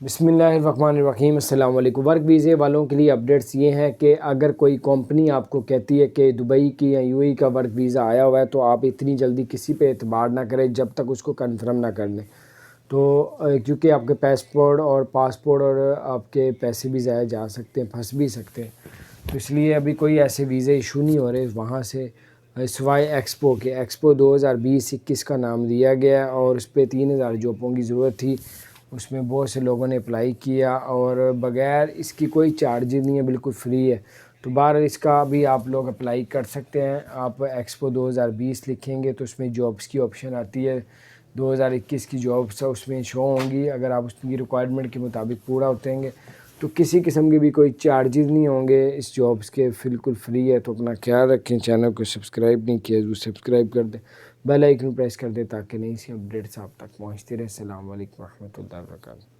बिस्मिल्लाहिर्रहमानिर्रहीम। अस्सलाम वालेकुम। वर्क वीज़े वालों के लिए अपडेट्स ये हैं कि अगर कोई कंपनी आपको कहती है कि दुबई की या यूएई का वर्क वीज़ा आया हुआ है तो आप इतनी जल्दी किसी पे एतबार ना करें जब तक उसको कंफर्म ना कर लें। तो क्योंकि आपके पासपोर्ट और आपके पैसे भी ज़ाया जा सकते हैं, फंस भी सकते हैं। तो इसलिए अभी कोई ऐसे वीज़े इशू नहीं हो रहे वहाँ से, सिवाय एक्सपो 2020-21 का नाम दिया गया और उस पर 3000 जॉबों की ज़रूरत थी। उसमें बहुत से लोगों ने अप्लाई किया और बग़ैर इसकी कोई चार्जेस नहीं है, बिल्कुल फ्री है। तो बाहर इसका भी आप लोग अप्लाई कर सकते हैं। आप एक्सपो 2020 लिखेंगे तो उसमें जॉब्स की ऑप्शन आती है। 2021 की जॉब्स उसमें शो होंगी। अगर आप उसकी रिक्वायरमेंट के मुताबिक पूरा उतरेंगे तो किसी किस्म के भी कोई चार्जेस नहीं होंगे इस जॉब्स के, बिल्कुल फ्री है। तो अपना ख्याल रखें। चैनल को सब्सक्राइब नहीं किया तो सब्सक्राइब कर दें, बेल आइकन प्रेस कर दें ताकि नई सी अपडेट्स आप तक पहुँचती रहे। अस्सलाम वालेकुम रहमतुल्लाहि व बरकातहू।